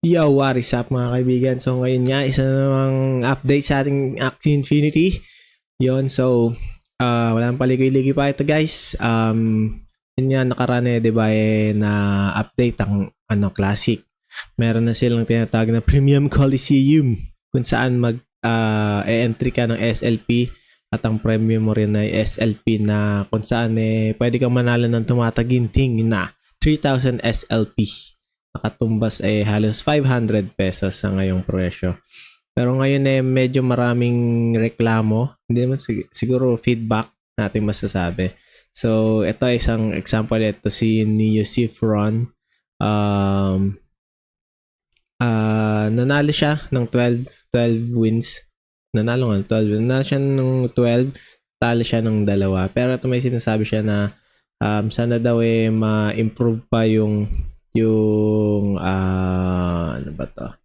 Yo, what is up mga kaibigan? So ngayon nga, isa na namang update sa ating Axie Infinity. Yon, so wala nang paligoy-ligoy pa ito guys. Yun nga nakaraan di ba na update ang Classic. Meron na silang tinatawag na Premium Coliseum kung saan entry ka ng SLP at ang premium mo rin ay SLP na kung saan pwede kang manalo ng tumataginting na 3,000 SLP. Nakatumbas halos 500 pesos sa ngayong presyo. Pero ngayon medyo maraming reklamo. Hindi naman siguro feedback natin masasabi. So, ito isang example. Ito si Neo Sifron. Nanalo siya ng 12 wins. Nanalo nga 12. Nanalo siya ng 12. Talo siya ng 2. Pero ito may sinasabi siya na sana daw ma-improve pa yung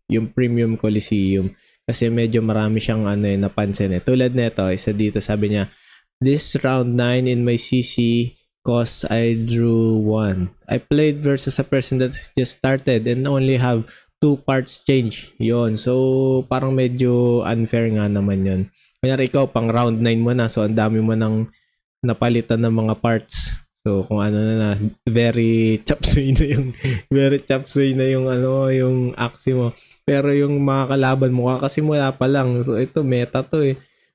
yung Premium Coliseum kasi medyo marami siyang napansin tulad nito isa dito sabi niya this round 9 in my CC cause I drew 1. I played versus a person that just started and only have 2 parts change. Yon, so parang medyo unfair nga naman yon. Kunyari ikaw pang round 9 mo na so ang dami mo nang napalitan ng mga parts. So kung very chapsuy na yung yung Axie mo. Pero yung mga kalaban mo kakasimula pa lang. So ito meta to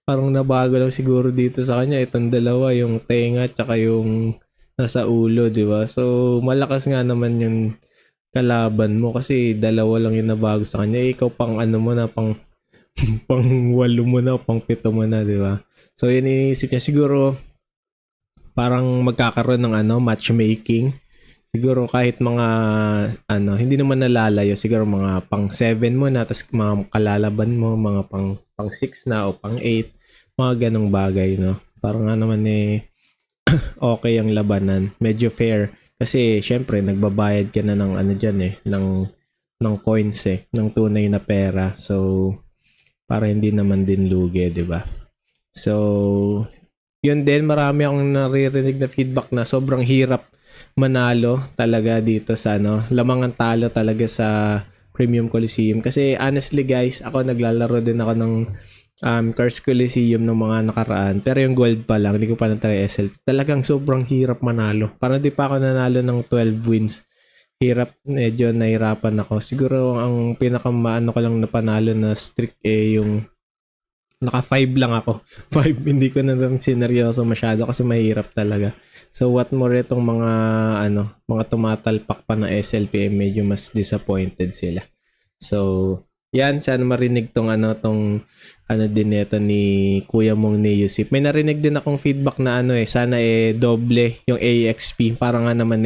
Parang nabago lang siguro dito sa kanya itong dalawa, yung tenga tsaka yung nasa ulo, di ba? So malakas nga naman yung kalaban mo kasi dalawa lang yung nabago sa kanya. Ikaw pang mo na pang pang 8 mo na, pang 7 mo na, di ba? So yun iniisip niya siguro parang magkakaroon ng matchmaking. Siguro kahit mga hindi naman nalalayo, siguro mga pang 7 mo na tapos mga kalalaban mo mga pang 6 na o pang 8, mga ganong bagay, no. Parang naman okay ang labanan, medyo fair kasi syempre nagbabayad ka na ng diyan ng coins ng tunay na pera. So para hindi naman din lugi, 'di ba? So yun din, marami akong naririnig na feedback na sobrang hirap manalo talaga dito sa lamang ang talo talaga sa Premium Coliseum. Kasi honestly guys, ako naglalaro din ako ng Curse Coliseum ng mga nakaraan. Pero yung gold pa lang, hindi ko pa na-try SL. Talagang sobrang hirap manalo. Parang di pa ako nanalo ng 12 wins. Hirap, medyo nahirapan ako. Siguro ang pinakamaano ko lang napanalo na streak yung naka 5 lang ako. 5, hindi ko na lang sineryoso masyado kasi mahirap talaga. So what more itong mga tumatalpak pa na SLP, medyo mas disappointed sila. So yan, sana marinig tong din nito ni Kuya mong ni Yusip. May narinig din akong feedback na sana doble yung AXP para nga naman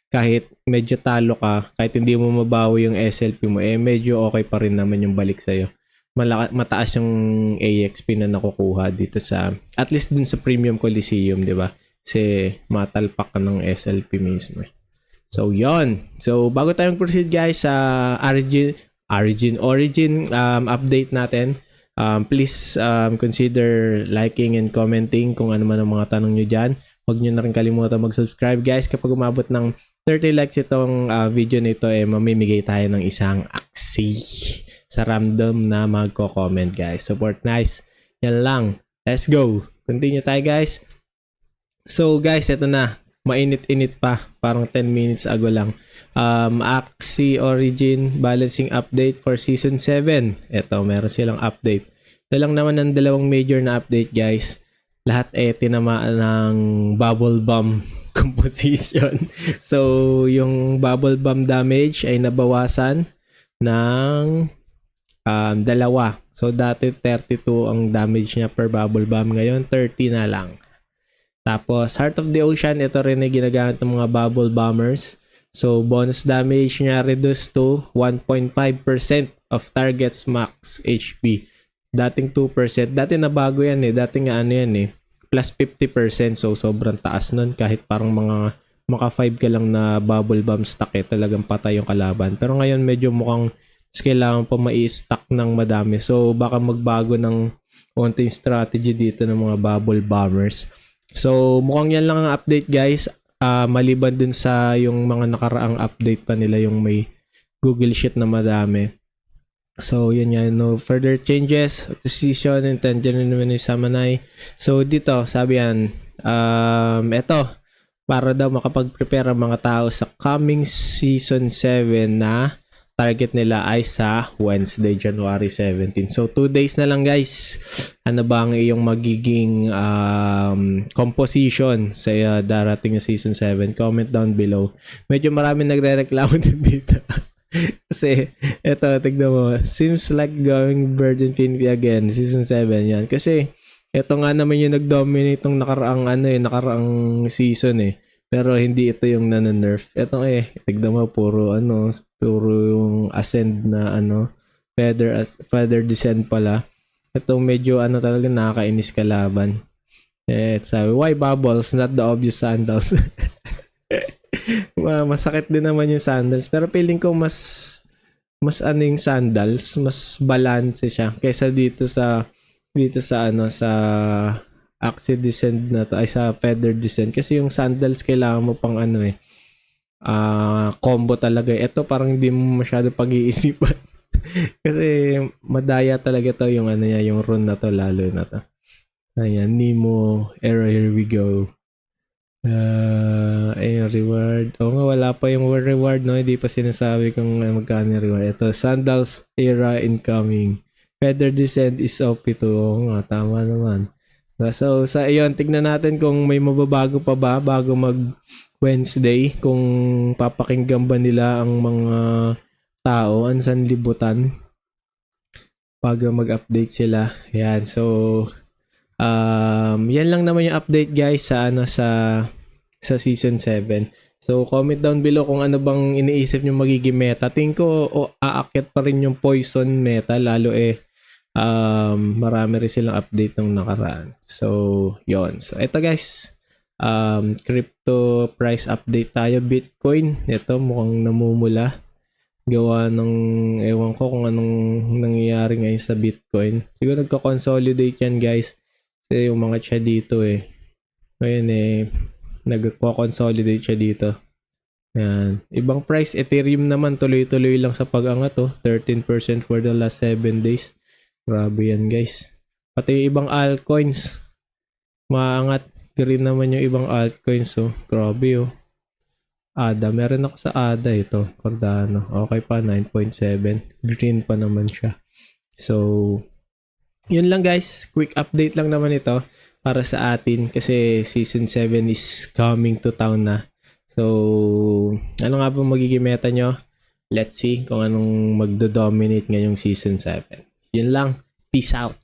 kahit medyo talo ka, kahit hindi mo mabawi yung SLP mo, medyo okay pa rin naman yung balik sa'yo. Mataas yung AXP na nakukuha dito sa at least dun sa Premium Coliseum, di ba? Kasi matalpak ka ng SLP mismo. So yon. So bago tayong proceed guys sa Origin update natin, please consider liking and commenting kung ano man ang mga tanong nyo dyan. Huwag nyo na rin kalimutan mag-subscribe guys. Kapag umabot ng 30 likes itong video nito, mamimigay tayo ng isang Axie sa random na magko-comment guys. Support nice. Yan lang. Let's go. Continue tayo guys. So guys, ito na. Mainit-init pa. Parang 10 minutes ago lang. Axie Origin Balancing Update for Season 7. Ito, meron silang update. Ito lang naman ang dalawang major na update guys. Lahat tinamaan ng Bubble Bomb composition. So, yung Bubble Bomb damage ay nabawasan ng 2. So dati 32 ang damage niya per bubble bomb, ngayon 30 na lang. Tapos Heart of the Ocean, ito rin ay ginagamit ng mga bubble bombers. So bonus damage niya reduced to 1.5% of target's max HP. Dating 2%. Dati nabago yan dati nga plus 50%. So sobrang taas nun, kahit parang maka 5 ka lang na bubble bomb stack talagang patay yung kalaban. Pero ngayon medyo mukhang kailangan pa mai-stack ng madami. So baka magbago ng konting strategy dito ng mga bubble bombers. So mukhang yan lang ang update guys. Maliban dun sa yung mga nakaraang update pa nila, yung may Google Sheet na madami. So, yun nga, no further changes. Decision, intention naman ni Samanay. So, dito, sabi yan, eto, para daw makapag-prepare ang mga tao sa coming season 7 na target nila ay sa Wednesday, January 17. So, 2 days na lang guys. Ano ba ang iyong magiging composition sa darating na season 7? Comment down below. Medyo marami nagre-reklamo din dito. Kasi, eto, tignan mo. Seems like going Virgin Infinity again. Season 7 yan. Kasi, eto nga naman yung nag-dominate ng nakaraang season eh. Pero hindi ito yung nana-nerf. Ito tignan mo, puro yung ascend na feather descent pala. Ito medyo talaga nakakainis kalaban. Sabi, why bubbles, not the obvious sandals? Masakit din naman yung sandals. Pero feeling ko mas yung sandals, mas balance siya kaysa dito sa axis descent na to, ay sa feather descent. Kasi yung sandals kailangan mo pang combo talaga. Ito parang hindi mo masyado pag-iisipan. Kasi madaya talaga to yung yung rune na to, lalo na to. Ayan, Nemo era, here we go. Ayun, reward. Nga, wala pa yung reward, no? Hindi pa sinasabi kung magkano yung reward. Ito, sandals era incoming. Feather descent is OP to. Nga, tama naman. So, sa iyon, tignan natin kung may mababago pa ba bago mag Wednesday, kung papakinggan ba nila ang mga tao, ang sanlibutan bago mag-update sila. Yan. So, yan lang naman yung update guys sa season 7. So, comment down below kung ano bang iniisip nyo magiging meta. Tingin ko aakyat pa rin yung poison meta, lalo marami rin silang update nung nakaraan. So, yon. So, eto guys. Crypto price update tayo. Bitcoin. Ito, mukhang namumula. Gawa ng, ewan ko kung anong nangyayari ngayon sa Bitcoin. Siguro nagka-consolidate yan guys. Kasi yung mga siya dito ngayon nagko-consolidate siya dito. Yan. Ibang price. Ethereum naman tuloy-tuloy lang sa pag-angat 13% for the last 7 days. Grabe yan guys. Pati yung ibang altcoins maangat. Green naman yung ibang altcoins. Grabe ADA. Meron ako sa ADA ito. Cardano. Okay pa. 9.7. Green pa naman siya. So, yun lang guys. Quick update lang naman ito para sa atin. Kasi season 7 is coming to town na. So, ano nga ba magiging meta nyo? Let's see kung anong magdo-dominate ngayong season 7. Yun lang. Peace out.